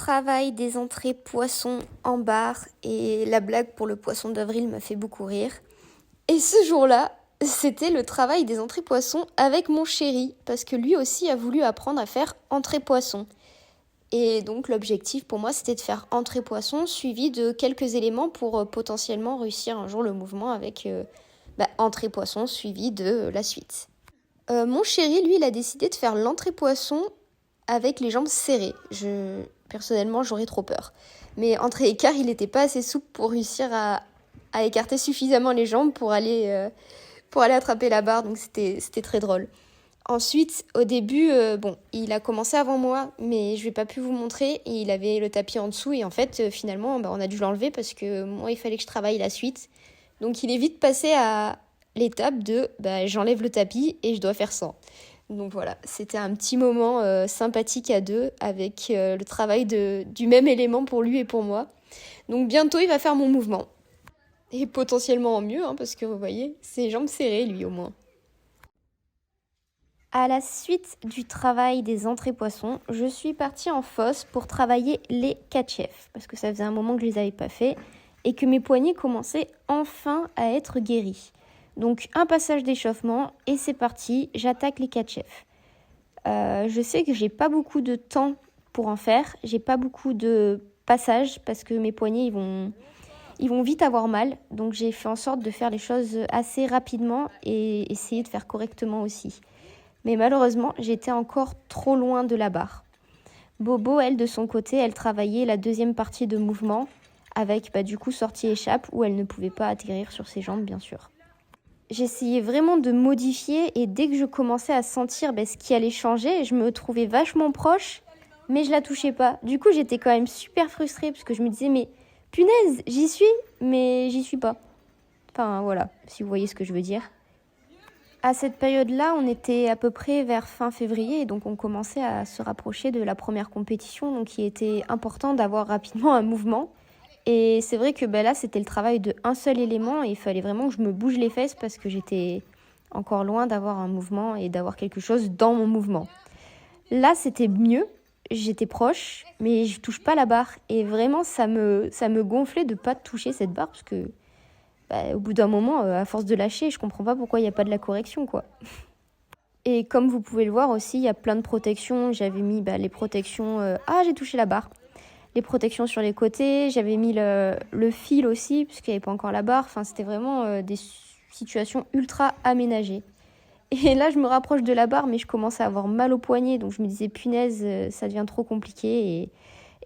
travail des entrées poissons en bar et la blague pour le poisson d'avril m'a fait beaucoup rire. Et ce jour-là, c'était le travail des entrées poissons avec mon chéri parce que lui aussi a voulu apprendre à faire entrée poisson. Et donc l'objectif pour moi c'était de faire entrée poisson suivi de quelques éléments pour potentiellement réussir un jour le mouvement avec entrée poisson suivi de la suite. Mon chéri lui il a décidé de faire l'entrée poisson avec les jambes serrées. Personnellement, j'aurais trop peur. Mais entre écarts, il n'était pas assez souple pour réussir à écarter suffisamment les jambes pour aller attraper la barre. Donc c'était très drôle. Ensuite, au début, il a commencé avant moi, mais je vais pas pu vous montrer. Et il avait le tapis en dessous et en fait, finalement, on a dû l'enlever parce que moi, il fallait que je travaille la suite. Donc il est vite passé à l'étape de j'enlève le tapis et je dois faire ça. Donc voilà, c'était un petit moment sympathique à deux avec le travail du même élément pour lui et pour moi. Donc bientôt, il va faire mon mouvement. Et potentiellement en mieux, parce que vous voyez, ses jambes serrées, lui au moins. À la suite du travail des entrées poissons, je suis partie en fosse pour travailler les catchefs. Parce que ça faisait un moment que je les avais pas fait et que mes poignets commençaient enfin à être guéris. Donc un passage d'échauffement et c'est parti, j'attaque les catchefs. Je sais que j'ai pas beaucoup de temps pour en faire, j'ai pas beaucoup de passages parce que mes poignets ils vont vite avoir mal. Donc j'ai fait en sorte de faire les choses assez rapidement et essayer de faire correctement aussi. Mais malheureusement, j'étais encore trop loin de la barre. Bobo, elle, de son côté, elle travaillait la deuxième partie de mouvement avec du coup sortie-échappe où elle ne pouvait pas atterrir sur ses jambes, bien sûr. J'essayais vraiment de modifier et dès que je commençais à sentir ce qui allait changer, je me trouvais vachement proche, mais je la touchais pas. Du coup, j'étais quand même super frustrée parce que je me disais, mais punaise, j'y suis, mais j'y suis pas. Enfin, voilà, si vous voyez ce que je veux dire. À cette période-là, on était à peu près vers fin février et donc on commençait à se rapprocher de la première compétition, donc il était important d'avoir rapidement un mouvement. Et c'est vrai que là, c'était le travail d'un seul élément et il fallait vraiment que je me bouge les fesses parce que j'étais encore loin d'avoir un mouvement et d'avoir quelque chose dans mon mouvement. Là, c'était mieux, j'étais proche, mais je touche pas la barre. Et vraiment, ça me gonflait de pas toucher cette barre parce que au bout d'un moment, à force de lâcher, je comprends pas pourquoi il n'y a pas de la correction, quoi. Et comme vous pouvez le voir aussi, il y a plein de protections. J'avais mis les protections... j'ai touché la barre. Les protections sur les côtés, j'avais mis le fil aussi, puisqu'il n'y avait pas encore la barre. Enfin, c'était vraiment des situations ultra aménagées. Et là, je me rapproche de la barre, mais je commence à avoir mal au poignet. Donc, je me disais, punaise, ça devient trop compliqué.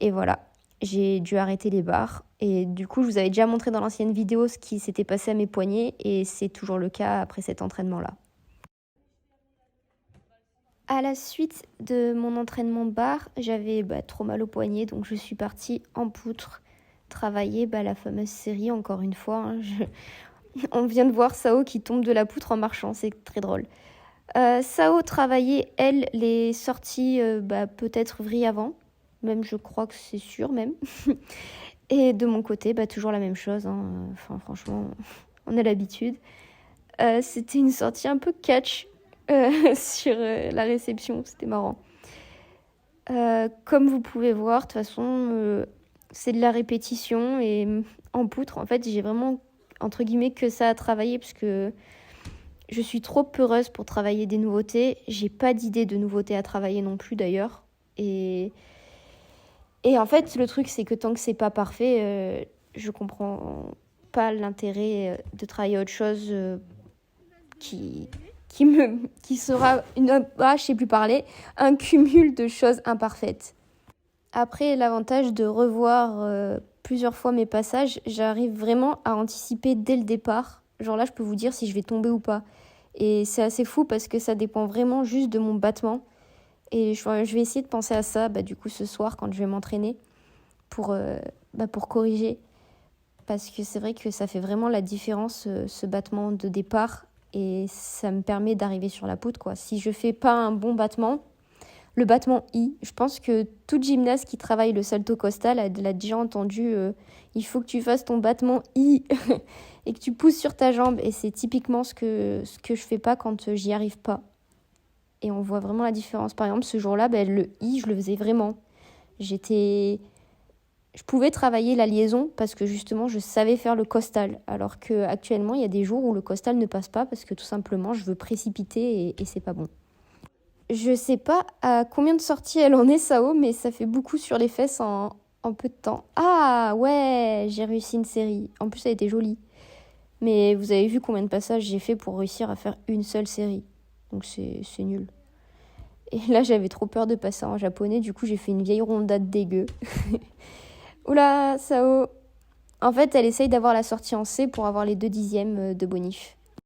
Et voilà, j'ai dû arrêter les barres. Et du coup, je vous avais déjà montré dans l'ancienne vidéo ce qui s'était passé à mes poignets. Et c'est toujours le cas après cet entraînement-là. À la suite de mon entraînement barre, j'avais trop mal au poignet, donc je suis partie en poutre travailler la fameuse série, encore une fois. On vient de voir Sao qui tombe de la poutre en marchant, c'est très drôle. Sao travaillait, elle, les sorties peut-être vrille avant, même je crois que c'est sûr même. Et de mon côté, toujours la même chose. Enfin, franchement, on a l'habitude. C'était une sortie un peu catch. Sur la réception, c'était marrant. Comme vous pouvez voir, de toute façon, c'est de la répétition et en poutre, en fait, j'ai vraiment, entre guillemets, que ça à travailler parce que je suis trop peureuse pour travailler des nouveautés. J'ai pas d'idée de nouveautés à travailler non plus d'ailleurs. Et en fait, le truc, c'est que tant que c'est pas parfait, je comprends pas l'intérêt de travailler autre chose qui sera je sais plus parler, un cumul de choses imparfaites. Après, l'avantage de revoir plusieurs fois mes passages, j'arrive vraiment à anticiper dès le départ. Genre là, je peux vous dire si je vais tomber ou pas. Et c'est assez fou parce que ça dépend vraiment juste de mon battement. Et je vais essayer de penser à ça du coup ce soir quand je vais m'entraîner pour corriger. Parce que c'est vrai que ça fait vraiment la différence, ce battement de départ. Et ça me permet d'arriver sur la poutre, quoi. Si je fais pas un bon battement, le battement I, je pense que toute gymnaste qui travaille le salto costal l'a déjà entendu. Il faut que tu fasses ton battement I et que tu pousses sur ta jambe. Et c'est typiquement ce que je fais pas quand j'y arrive pas. Et on voit vraiment la différence. Par exemple, ce jour-là, le I, je le faisais vraiment. Je pouvais travailler la liaison parce que justement je savais faire le costal. Alors qu'actuellement, il y a des jours où le costal ne passe pas parce que tout simplement je veux précipiter et c'est pas bon. Je sais pas à combien de sorties elle en est, Sao, mais ça fait beaucoup sur les fesses en peu de temps. Ah ouais, j'ai réussi une série. En plus, elle était jolie. Mais vous avez vu combien de passages j'ai fait pour réussir à faire une seule série. Donc c'est nul. Et là, j'avais trop peur de passer en japonais, du coup, j'ai fait une vieille rondade dégueu. Oula, Sao. En fait, elle essaye d'avoir la sortie en C pour avoir les 2 dixièmes de bonif.